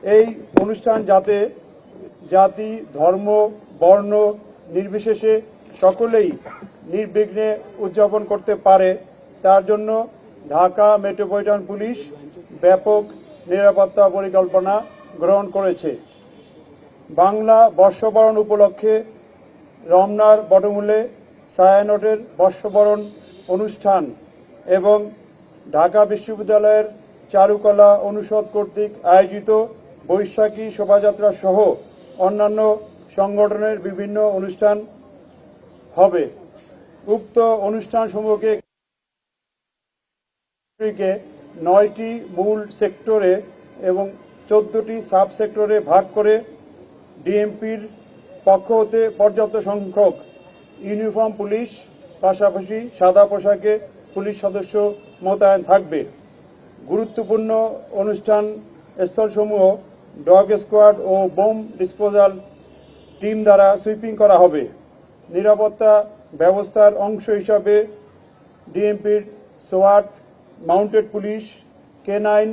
এই অনুষ্ঠান যাতে জাতি, ধর্ম, বর্ণ নির্বিশেষে সকলেই নির্বিঘ্নে উদযাপন করতে পারে তার জন্য ঢাকা মেট্রোপলিটন পুলিশ ব্যাপক নিরাপত্তা পরিকল্পনা গ্রহণ করেছে। বাংলা বর্ষবরণ উপলক্ষে রমনার বটমূলে ছায়ানটের বর্ষবরণ অনুষ্ঠান এবং ঢাকা বিশ্ববিদ্যালয়ের চারুকলা অনুষদ কর্তৃক আয়োজিত বৈশাখী শোভাযাত্রা সহ অন্যান্য সংগঠনের বিভিন্ন অনুষ্ঠান হবে। উক্ত অনুষ্ঠানসমূহকে 9টি মূল সেক্টরে এবং 14টি সাব সেক্টরে ভাগ করে ডিএমপির পক্ষ হতে পর্যাপ্ত সংখ্যক ইউনিফর্ম পুলিশ পাশাপাশি সাদা পোশাকে পুলিশ সদস্য মোতায়েন থাকবে। গুরুত্বপূর্ণ অনুষ্ঠান স্থলসমূহ ডগ স্কোয়াড ও বোম ডিসপোজাল টিম দ্বারা সুইপিং করা হবে। নিরাপত্তা ব্যবস্থার অংশ হিসাবে ডিএমপির সোয়াট, mounted police, K9,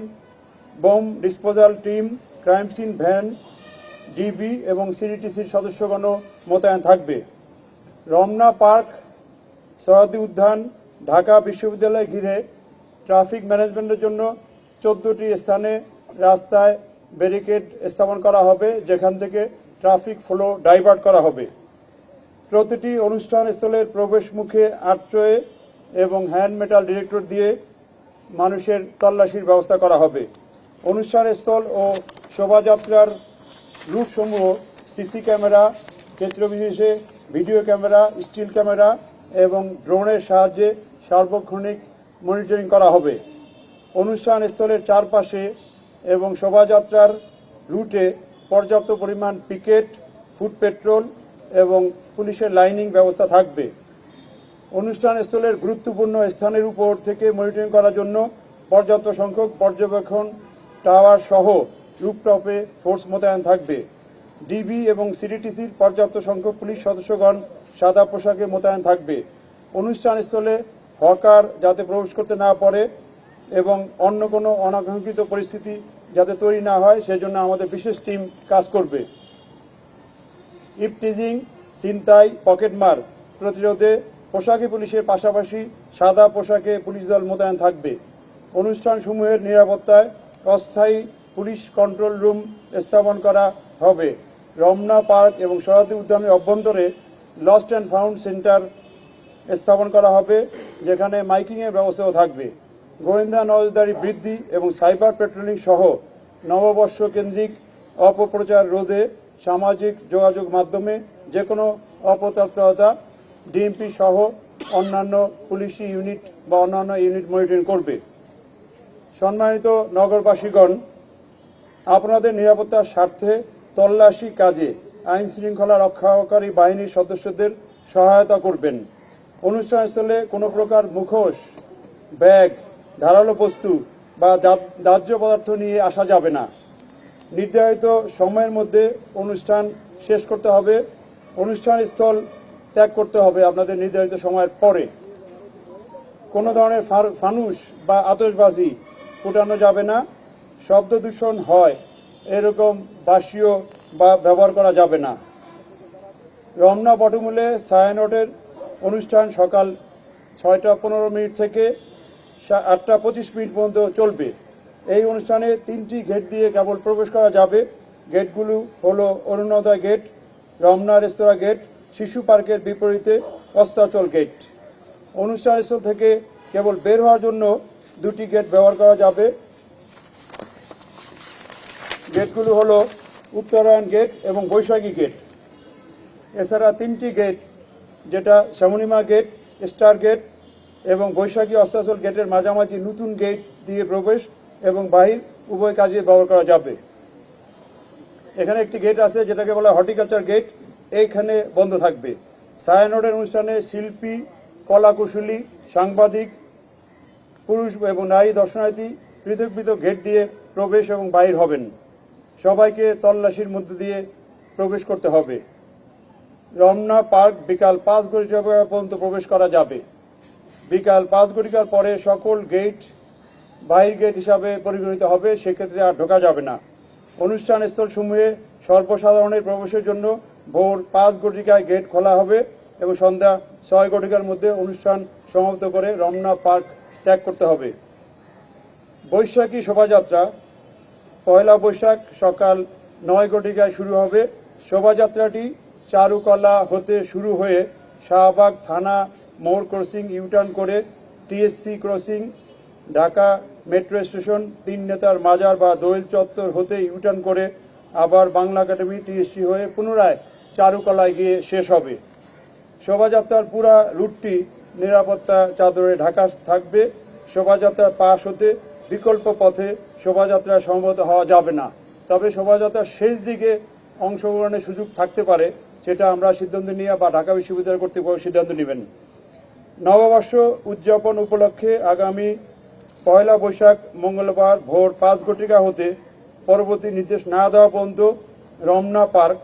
bomb disposal team, crime scene van, DB এবং সিডিটিসির সদস্যগণ মোতায়েন থাকবে। রমনা পার্ক, সৈয়দী উদ্যান, ঢাকা বিশ্ববিদ্যালয় ঘিরে ট্রাফিক ম্যানেজমেন্টের জন্য 14টি স্থানে রাস্তায় ব্যারিকেড স্থাপন করা হবে, যেখান থেকে ট্রাফিক ফ্লো ডাইভার্ট করা হবে। প্রতিটি অনুষ্ঠান স্থলের প্রবেশ মুখে আর্চওয়ে এবং হ্যান্ড মেটাল ডিটেক্টর দিয়ে মানুষের তল্লাশির ব্যবস্থা করা হবে। অনুষ্ঠান স্থল ও শোভাযাত্রার রুটসমূহ সিসি ক্যামেরা, ক্ষেত্রবিশেষে ভিডিও ক্যামেরা, স্টিল ক্যামেরা এবং ড্রোনের সাহায্যে সার্বক্ষণিক মনিটরিং করা হবে। অনুষ্ঠান স্থলের চারপাশে এবং শোভাযাত্রার রুটে পর্যাপ্ত পরিমাণ পিকেট, ফুট পেট্রোল এবং পুলিশের লাইনিং ব্যবস্থা থাকবে। অনুষ্ঠান স্থলের গুরুত্বপূর্ণ স্থানের উপর থেকে মনিটরিং করার জন্য পর্যাপ্ত সংখ্যক পর্যবেক্ষণ টাওয়ার সহ রুফটপে ফোর্স মোতায়েন থাকবে। ডিবি এবং সিডিটিসির পর্যাপ্ত সংখ্যক পুলিশ সদস্যগণ সাদা পোশাকে মোতায়েন থাকবে। অনুষ্ঠান স্থলে হকার যাতে প্রবেশ করতে না পারে এবং অন্য কোনো অনাকাঙ্ক্ষিত পরিস্থিতি যাতে তৈরি না হয় সেজন্য আমাদের বিশেষ টিম কাজ করবে। ইপটিজিং, ছিনতাই, পকেটমার প্রতিরোধে পোশাকি পুলিশের পাশাপাশি সাদা পোশাকে পুলিশ দল মোতায়েন থাকবে। অনুষ্ঠানসমূহের নিরাপত্তায় অস্থায়ী পুলিশ কন্ট্রোল রুম স্থাপন করা হবে। রমনা পার্ক এবং সৈয়দী উদ্যানের অভ্যন্তরে লস্ট অ্যান্ড ফাউন্ড সেন্টার স্থাপন করা হবে, যেখানে মাইকিংয়ের ব্যবস্থাও থাকবে। গোয়েন্দা নজরদারি বৃদ্ধি এবং সাইবার পেট্রোলিং সহ নববর্ষ কেন্দ্রিক অপপ্রচার রোধে সামাজিক যোগাযোগ মাধ্যমে যে কোনো অপতৎপরতা ডিএমপি সহ অন্যান্য পুলিশি ইউনিট বা অন্যান্য ইউনিট মনিটরিং করবে। সম্মানিত নগরবাসীগণ, আপনাদের নিরাপত্তার স্বার্থে তল্লাশি কাজে আইন শৃঙ্খলা রক্ষাকারী বাহিনীর সদস্যদের সহায়তা করবেন। অনুষ্ঠানস্থলে কোনো প্রকার মুখোশ, ব্যাগ, ধারালো বস্তু বা দাহ্য পদার্থ নিয়ে আসা যাবে না। নির্ধারিত সময়ের মধ্যে অনুষ্ঠান শেষ করতে হবে। অনুষ্ঠানস্থল ত্যাগ করতে হবে আপনাদের নির্ধারিত সময়ের পরে। কোনো ধরনের ফানুস বা আতশবাজি ফুটানো যাবে না। শব্দ দূষণ হয় এরকম বাসীয় বা ব্যবহার করা যাবে না। রমনা বটমূলে ছায়ানটের অনুষ্ঠান সকাল 6টা15 থেকে 8টা25 পর্যন্ত চলবে। এই অনুষ্ঠানে 3টি গেট দিয়ে কেবল প্রবেশ করা যাবে। গেটগুলো হলো অরুণোদয় গেট, রমনা রেস্তোরাঁ গেট, শিশু পার্কের বিপরীতে অস্তাচল গেট। অনুষ্ঠানস্থল থেকে কেবল বের হওয়ার জন্য 2টি গেট ব্যবহার করা যাবে। গেটগুলো হলো উত্তরায়ণ গেট এবং বৈশাখী গেট। এছাড়া 3টি গেট, যেটা শ্যামনিমা গেট, স্টার গেট এবং বৈশাখী অস্তাচল গেটের মাঝামাঝি নতুন গেট দিয়ে প্রবেশ এবং বাহির উভয় কাজে ব্যবহার করা যাবে। এখানে একটি গেট আছে যেটাকে বলা হর্টিকালচার গেট, এইখানে বন্ধ থাকবে। ছায়ানটের অনুষ্ঠানে শিল্পী, কলাকুশলী, সাংবাদিক, পুরুষ এবং নারী দর্শনার্থী পৃথক পৃথক গেট দিয়ে প্রবেশ এবং বাহির হবেন। সবাইকে তল্লাশির মধ্য দিয়ে প্রবেশ করতে হবে। রমনা পার্ক বিকাল 5 ঘটিকা পর্যন্ত প্রবেশ করা যাবে। বিকাল 5 ঘটিকার পরে সকল গেট বাহির গেট হিসাবে পরিগণিত হবে, সেক্ষেত্রে আর ঢোকা যাবে না। অনুষ্ঠানস্থলসমূহে সর্বসাধারণের প্রবেশের জন্য ভোর 5 ঘটিকায় গেট খোলা হবে এবং সন্ধ্যা 6 ঘটিকার মধ্যে অনুষ্ঠান সমাপ্ত করে রমনা পার্ক ত্যাগ করতে হবে। বৈশাখী শোভাযাত্রা পয়লা বৈশাখ সকাল 9 ঘটিকায় শুরু হবে। শোভাযাত্রাটি চারুকলা হতে শুরু হয়ে শাহবাগ থানা মোড় ক্রসিং ইউটার্ন করে TSC crossing, Dhaka metro station, তিন নেতার মাজার বা দোয়েল চত্বর হতে ইউটার্ন করে আবার বাংলা একাডেমি টিএসসি হয়ে পুনরায় চারুকলায় গিয়ে শেষ হবে। শোভাযাত্রার পুরা রুটটি নিরাপত্তা চাদরে ঢাকা থাকবে। শোভাযাত্রার পাশ হতে বিকল্প পথে শোভাযাত্রা সমবেত হওয়া যাবে না। তবে শোভাযাত্রার শেষ দিকে অংশগ্রহণের সুযোগ থাকতে পারে, সেটা আমরা সিদ্ধান্ত নিয়ে বা ঢাকা বিশ্ববিদ্যালয় কর্তৃপক্ষ সিদ্ধান্ত নেবেন। নববর্ষ উদযাপন উপলক্ষে আগামী পয়লা বৈশাখ মঙ্গলবার ভোর 5 ঘটিকা হতে পরবর্তী নির্দেশ না দেওয়া পর্যন্ত রমনা পার্ক,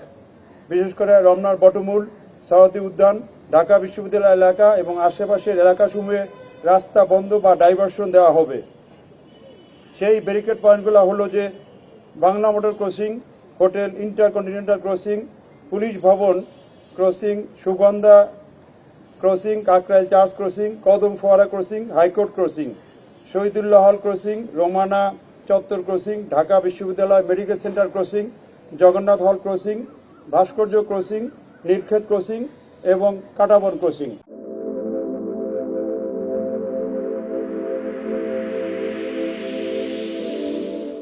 বিশেষ করে রমনার বটমূল, সারথী উদ্যান, ঢাকা বিশ্ববিদ্যালয় এলাকা এবং আশেপাশের এলাকাসমূহে রাস্তা বন্ধ বা ডাইভারশন দেওয়া হবে। সেই ব্যারিকেড পয়েন্টগুলো হলো যে Bangla motor crossing, hotel Intercontinental crossing, police Bhaban crossing, Sugandha crossing, Kakrail church crossing, Kadam Fowara crossing, high court crossing, Shahidullah হল ক্রসিং, রোমানা চত্বর ক্রসিং, ঢাকা বিশ্ববিদ্যালয় মেডিকেল সেন্টার ক্রসিং, জগন্নাথ হল ক্রসিং, ভাস্কর্য ক্রসিং, নীলক্ষেত ক্রসিং এবং কাটাবন ক্রসিং।